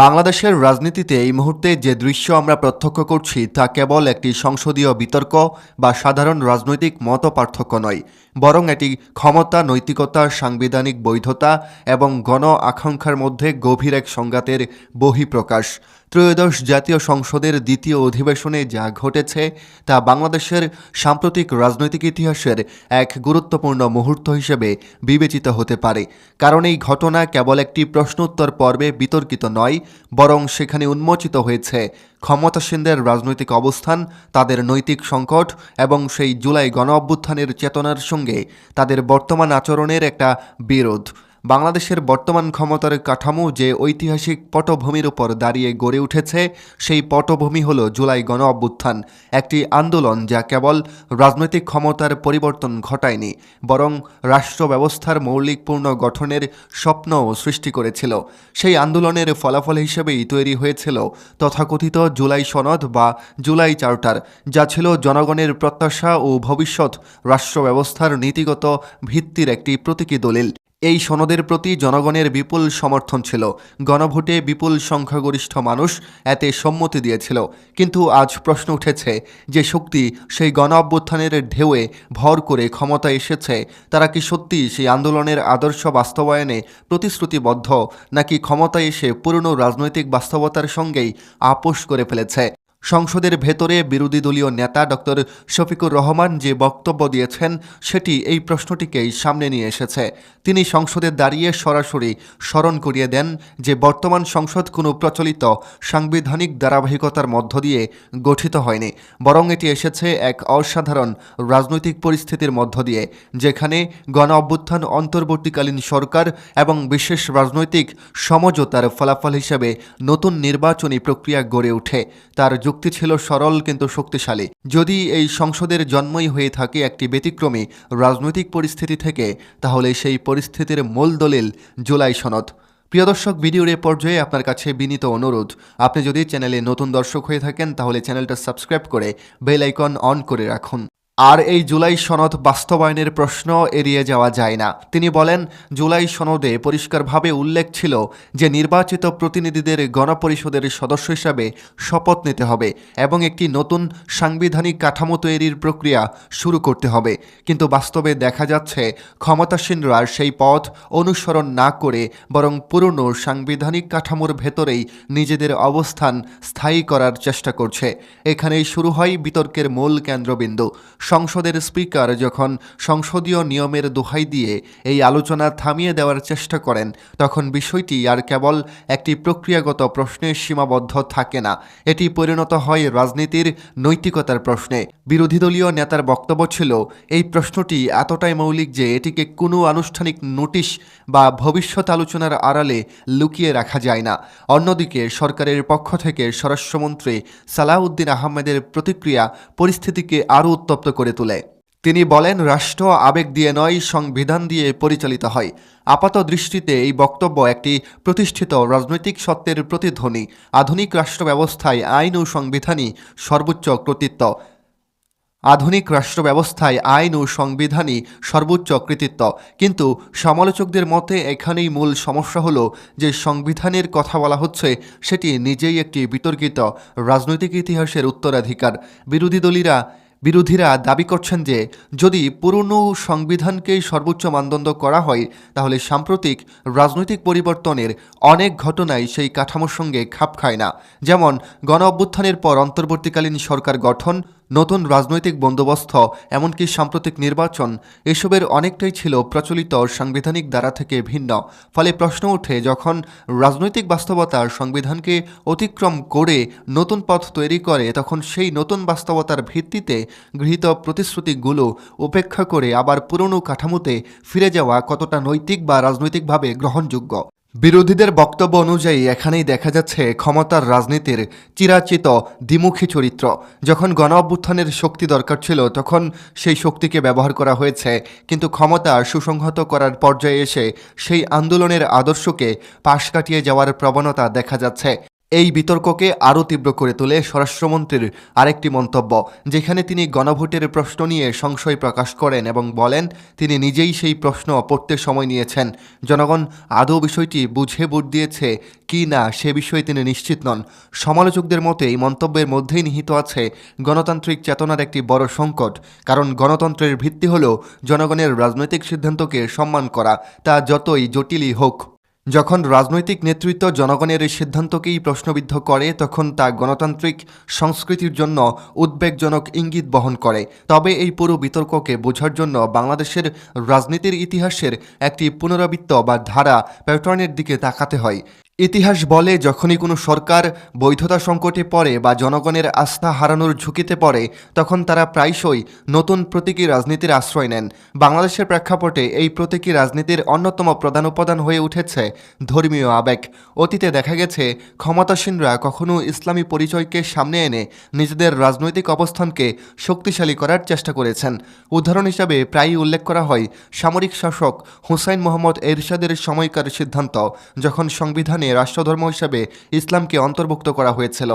বাংলাদেশের রাজনীতিতে এই মুহূর্তে যে দৃশ্য আমরা প্রত্যক্ষ করছি তা কেবল একটি সংসদীয় বিতর্ক বা সাধারণ রাজনৈতিক মতপার্থক্য নয়, বরং এটি ক্ষমতা, নৈতিকতা, সাংবিধানিক বৈধতা এবং গণ আকাঙ্ক্ষার মধ্যে গভীর এক সংঘাতের বহিঃপ্রকাশ। ত্রয়োদশ জাতীয় সংসদের দ্বিতীয় অধিবেশনে যা ঘটেছে তা বাংলাদেশের সাম্প্রতিক রাজনৈতিক ইতিহাসের এক গুরুত্বপূর্ণ মুহূর্ত হিসেবে বিবেচিত হতে পারে। কারণ এই ঘটনা কেবল একটি প্রশ্নোত্তর পর্বে বিতর্কিত নয়, বরং সেখানে উন্মোচিত হয়েছে ক্ষমতাসীনদের রাজনৈতিক অবস্থান, তাদের নৈতিক সংকট এবং সেই জুলাই গণঅভ্যুত্থানের চেতনার সঙ্গে তাদের বর্তমান আচরণের একটা বিরোধ। বাংলাদেশের বর্তমান ক্ষমতার কাঠামো যে ঐতিহাসিক পটভূমির উপর দাঁড়িয়ে গড়ে উঠেছে, সেই পটভূমি হল জুলাই গণঅভ্যুত্থান, একটি আন্দোলন যা কেবল রাজনৈতিক ক্ষমতার পরিবর্তন ঘটায়নি, বরং রাষ্ট্র ব্যবস্থার মৌলিক পুনর্গঠনের স্বপ্নও সৃষ্টি করেছিল। সেই আন্দোলনের ফলাফল হিসেবেই তৈরি হয়েছিল তথাকথিত জুলাই সনদ বা জুলাই চার্টার, যা ছিল জনগণের প্রত্যাশা ও ভবিষ্যৎ রাষ্ট্র ব্যবস্থার নীতিগত ভিত্তির একটি প্রতীকী দলিল। এই সনদের প্রতি জনগণের বিপুল সমর্থন ছিল। গণভোটে বিপুল সংখ্যাগরিষ্ঠ মানুষ এতে সম্মতি দিয়েছিল। কিন্তু আজ প্রশ্ন উঠেছে, যে শক্তি সেই গণ অভ্যুত্থানের ঢেউয়ে ভর করে ক্ষমতায় এসেছে, তারা কি সত্যি সেই আন্দোলনের আদর্শ বাস্তবায়নে প্রতিশ্রুতিবদ্ধ, নাকি ক্ষমতায় এসে পুরনো রাজনৈতিক বাস্তবতার সঙ্গেই আপোষ করে ফেলেছে? সংসদের ভেতরে বিরোধী দলীয় নেতা ডক্টর শফিকুর রহমান যে বক্তব্য দিয়েছেন, সেটি এই প্রশ্নটিকেই সামনে নিয়ে এসেছে। তিনি সংসদে দাঁড়িয়ে সরাসরি স্মরণ করিয়ে দেন যে বর্তমান সংসদ কোনো প্রচলিত সাংবিধানিক ধারাবাহিকতার মধ্য দিয়ে গঠিত হয়নি, বরং এটি এসেছে এক অসাধারণ রাজনৈতিক পরিস্থিতির মধ্য দিয়ে, যেখানে গণ অভ্যুত্থান, অন্তর্বর্তীকালীন সরকার এবং বিশেষ রাজনৈতিক সমঝোতার ফলাফল হিসেবে নতুন নির্বাচনী প্রক্রিয়া গড়ে ওঠে। তার যুক্তি ছিল সরল কিন্তু শক্তিশালী। যদি এই সংসদের জন্মই হয়ে থাকে একটি ব্যতিক্রমী রাজনৈতিক পরিস্থিতি থেকে, তাহলে সেই পরিস্থিতির মূল দলিল জুলাই সনদ। প্রিয় দর্শক, ভিডিওর এ পর্যায়ে আপনার কাছে বিনীত অনুরোধ, আপনি যদি চ্যানেলে নতুন দর্শক হয়ে থাকেন তাহলে চ্যানেলটা সাবস্ক্রাইব করে বেল আইকন অন করে রাখুন। আর এই জুলাই সনদ বাস্তবায়নের প্রশ্ন এড়িয়ে যাওয়া যায় না। তিনি বলেন, জুলাই সনদে পরিষ্কারভাবে উল্লেখ ছিল যে নির্বাচিত প্রতিনিধিদের গণপরিষদের সদস্য হিসাবে শপথ নিতে হবে এবং একটি নতুন সাংবিধানিক কাঠামো তৈরির প্রক্রিয়া শুরু করতে হবে। কিন্তু বাস্তবে দেখা যাচ্ছে ক্ষমতাসীনরা সেই পথ অনুসরণ না করে বরং পুরনো সাংবিধানিক কাঠামোর ভেতরেই নিজেদের অবস্থান স্থায়ী করার চেষ্টা করছে। এখানেই শুরু হয় বিতর্কের মূল কেন্দ্রবিন্দু। সংসদের স্পিকার যখন সংসদীয় নিয়মের দোহাই দিয়ে এই আলোচনা থামিয়ে দেওয়ার চেষ্টা করেন, তখন বিষয়টি আর কেবল একটি প্রক্রিয়াগত প্রশ্নে সীমাবদ্ধ থাকে না, এটি পরিণত হয় রাজনীতির নৈতিকতার প্রশ্নে। বিরোধী দলীয় নেতার বক্তব্য ছিল, এই প্রশ্নটি এতটাই মৌলিক যে এটিকে কোনো আনুষ্ঠানিক নোটিশ বা ভবিষ্যৎ আলোচনার আড়ালে লুকিয়ে রাখা যায় না। অন্যদিকে সরকারের পক্ষ থেকে স্বরাষ্ট্রমন্ত্রী সালাউদ্দিন আহমেদের প্রতিক্রিয়া পরিস্থিতিকে আরও উত্তপ্ত করে তোলে। তিনি বলেন, রাষ্ট্র আবেগ দিয়ে নয়, সংবিধান দিয়ে পরিচালিত হয়। আপাত দৃষ্টিতে এই বক্তব্য একটি প্রতিষ্ঠিত রাজনৈতিক সত্যের প্রতিধ্বনি। আধুনিক রাষ্ট্র ব্যবস্থায় আইন ও সংবিধানই সর্বোচ্চ কর্তৃত্ব। আধুনিক রাষ্ট্র ব্যবস্থায় আইন ও সংবিধানই সর্বোচ্চ কৃতিত্ব। কিন্তু সমালোচকদের মতে এখানেই মূল সমস্যা হলো যে সংবিধানের কথা বলা হচ্ছে সেটি নিজেই একটি বিতর্কিত রাজনৈতিক ইতিহাসের উত্তরাধিকার। বিরোধীরা দাবি করছেন যে যদি পুরনো সংবিধানকেই সর্বোচ্চ মানদণ্ড করা হয়, তাহলে সাম্প্রতিক রাজনৈতিক পরিবর্তনের অনেক ঘটনাই সেই কাঠামোর সঙ্গে খাপ খায় না। যেমন গণ অভ্যুত্থানের পর অন্তর্বর্তীকালীন সরকার গঠন, নতুন রাজনৈতিক বন্দোবস্ত, এমনকি সাম্প্রতিক নির্বাচন, এসবের অনেকটাই ছিল প্রচলিত সাংবিধানিক ধারা থেকে ভিন্ন। ফলে প্রশ্ন ওঠে, যখন রাজনৈতিক বাস্তবতা সংবিধানকে অতিক্রম করে নতুন পথ তৈরি করে, তখন সেই নতুন বাস্তবতার ভিত্তিতে গৃহীত প্রতিশ্রুতিগুলো উপেক্ষা করে আবার পুরনো কাঠামোতে ফিরে যাওয়া কতটা নৈতিক বা রাজনৈতিকভাবে গ্রহণযোগ্য? বিরোধীদের বক্তব্য অনুযায়ী এখানেই দেখা যাচ্ছে ক্ষমতার রাজনীতির চিরাচিত দ্বিমুখী চরিত্র। যখন গণ অভ্যুত্থানের শক্তি দরকার ছিল, তখন সেই শক্তিকে ব্যবহার করা হয়েছে, কিন্তু ক্ষমতা সুসংহত করার পর্যায়ে এসে সেই আন্দোলনের আদর্শকে পাশ কাটিয়ে যাওয়ার প্রবণতা দেখা যাচ্ছে। এই বিতর্ককে আরও তীব্র করে তোলে স্বরাষ্ট্রমন্ত্রীর আরেকটি মন্তব্য, যেখানে তিনি গণভোটের প্রশ্ন নিয়ে সংশয় প্রকাশ করেন এবং বলেন তিনি নিজেই সেই প্রশ্ন পড়তে সময় নিয়েছেন। জনগণ আদৌ বিষয়টি বুঝে ভোট দিয়েছে কি না সে বিষয়ে তিনি নিশ্চিত নন। সমালোচকদের মতে এই মন্তব্যের মধ্যেই নিহিত আছে গণতান্ত্রিক চেতনার একটি বড় সংকট, কারণ গণতন্ত্রের ভিত্তি হল জনগণের রাজনৈতিক সিদ্ধান্তকে সম্মান করা, তা যতই জটিলই হোক। যখন রাজনৈতিক নেতৃত্ব জনগণের এই সিদ্ধান্তকেই প্রশ্নবিদ্ধ করে, তখন তা গণতান্ত্রিক সংস্কৃতির জন্য উদ্বেগজনক ইঙ্গিত বহন করে। তবে এই পুরো বিতর্ককে বোঝার জন্য বাংলাদেশের রাজনীতির ইতিহাসের একটি পুনরাবৃত্ত বা ধারা প্যাটার্নের দিকে তাকাতে হয়। ইতিহাস বলে, যখনই কোনো সরকার বৈধতা সংকটে পড়ে বা জনগণের আস্থা হারানোর ঝুঁকিতে পড়ে, তখন তারা প্রায়শই নতুন প্রতীকী রাজনীতির আশ্রয় নেন। বাংলাদেশের প্রেক্ষাপটে এই প্রতীকী রাজনীতির অন্যতম প্রধান উপাদান হয়ে উঠেছে ধর্মীয় আবেগ। অতীতে দেখা গেছে ক্ষমতাসীনরা কখনো ইসলামী পরিচয়কে সামনে এনে নিজেদের রাজনৈতিক অবস্থানকে শক্তিশালী করার চেষ্টা করেছেন। উদাহরণ হিসাবে প্রায়ই উল্লেখ করা হয় সামরিক শাসক হুসাইন মোহাম্মদ এরশাদের সময়কার সিদ্ধান্ত, যখন সংবিধানে রাষ্ট্রধর্ম হিসাবে ইসলামকে অন্তর্ভুক্ত করা হয়েছিল,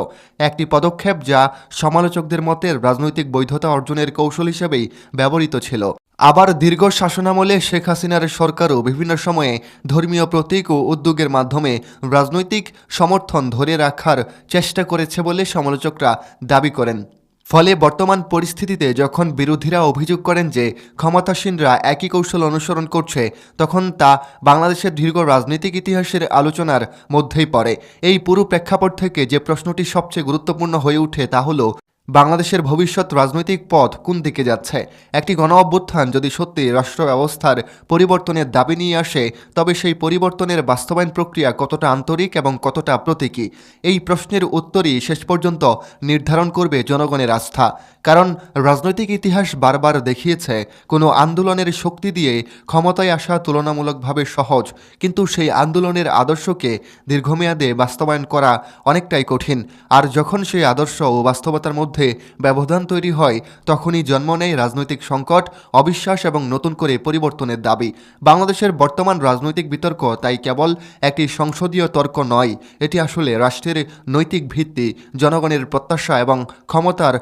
একটি পদক্ষেপ যা সমালোচকদের মতে রাজনৈতিক বৈধতা অর্জনের কৌশল হিসেবেই ব্যবহৃত ছিল। আবার দীর্ঘ শাসনামলে শেখ হাসিনার সরকারও বিভিন্ন সময়ে ধর্মীয় প্রতীক ও উদ্যোগের মাধ্যমে রাজনৈতিক সমর্থন ধরে রাখার চেষ্টা করেছে বলে সমালোচকরা দাবি করেন। ফলে বর্তমান পরিস্থিতিতে যখন বিরোধীরা অভিযোগ করেন যে ক্ষমতাসীনরা একই কৌশল অনুসরণ করছে, তখন তা বাংলাদেশের দীর্ঘ রাজনৈতিক ইতিহাসের আলোচনার মধ্যেই পড়ে। এই পুরো প্রেক্ষাপট থেকে যে প্রশ্নটি সবচেয়ে গুরুত্বপূর্ণ হয়ে ওঠে তা হলো, বাংলাদেশের ভবিষ্যৎ রাজনৈতিক পথ কোন দিকে যাচ্ছে? একটি গণ অভ্যুত্থান যদি সত্যি রাষ্ট্র ব্যবস্থার পরিবর্তনের দাবি নিয়ে আসে, তবে সেই পরিবর্তনের বাস্তবায়ন প্রক্রিয়া কতটা আন্তরিক এবং কতটা প্রতীকী? এই প্রশ্নের উত্তরই শেষ পর্যন্ত নির্ধারণ করবে জনগণের আস্থা। কারণ রাজনৈতিক ইতিহাস বারবার দেখিয়েছে কোনো আন্দোলনের শক্তি দিয়ে ক্ষমতায় আসা তুলনামূলকভাবে সহজ, কিন্তু সেই আন্দোলনের আদর্শকে দীর্ঘমেয়াদে বাস্তবায়ন করা অনেকটাই কঠিন। আর যখন সেই আদর্শ ও বাস্তবতার মধ্যে ব্যবধান তৈরি হয়, তখনই জন্ম নেয় রাজনৈতিক সংকট, অবিশ্বাস এবং নতুন করে পরিবর্তনের দাবি। বাংলাদেশের বর্তমান রাজনৈতিক বিতর্ক তাই কেবল একটি সংসদীয় তর্ক নয়, এটি আসলে রাষ্ট্রের নৈতিক ভিত্তি, জনগণের প্রত্যাশা এবং ক্ষমতার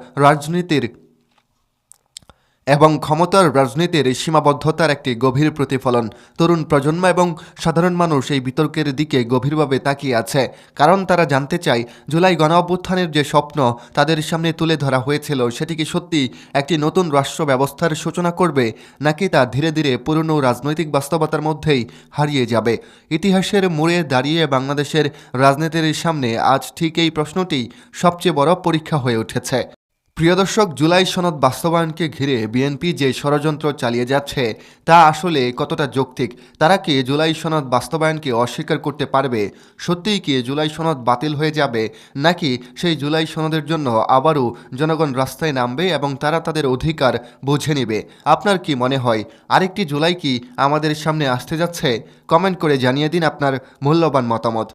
রাজনীতির সীমাবদ্ধতার একটি গভীর প্রতিফলন। তরুণ প্রজন্ম এবং সাধারণ মানুষ এই বিতর্কের দিকে গভীরভাবে তাকিয়ে আছে, কারণ তারা জানতে চায় জুলাই গণঅভ্যুত্থানের যে স্বপ্ন তাদের সামনে তুলে ধরা হয়েছিল, সেটি কি সত্যি একটি নতুন রাষ্ট্র ব্যবস্থার সূচনা করবে, নাকি তা ধীরে ধীরে পুরনো রাজনৈতিক বাস্তবতার মধ্যেই হারিয়ে যাবে? ইতিহাসের মোড়ে দাঁড়িয়ে বাংলাদেশের রাজনীতির সামনে আজ ঠিক এই প্রশ্নটি সবচেয়ে বড় পরীক্ষা হয়ে উঠেছে। প্রিয় দর্শক, জুলাই সনদ বাস্তবায়নকে ঘিরে বিএনপি যে ষড়যন্ত্র চালিয়ে যাচ্ছে তা আসলে কতটা যৌক্তিক? তারা কি জুলাই সনদ বাস্তবায়নকে অস্বীকার করতে পারবে? সত্যিই কি জুলাই সনদ বাতিল হয়ে যাবে, নাকি সেই জুলাই সনদের জন্য আবারও জনগণ রাস্তায় নামবে এবং তারা তাদের অধিকার বুঝে নেবে? আপনার কি মনে হয়, আরেকটি জুলাই কি আমাদের সামনে আসতে যাচ্ছে? কমেন্ট করে জানিয়ে দিন আপনার মূল্যবান মতামত।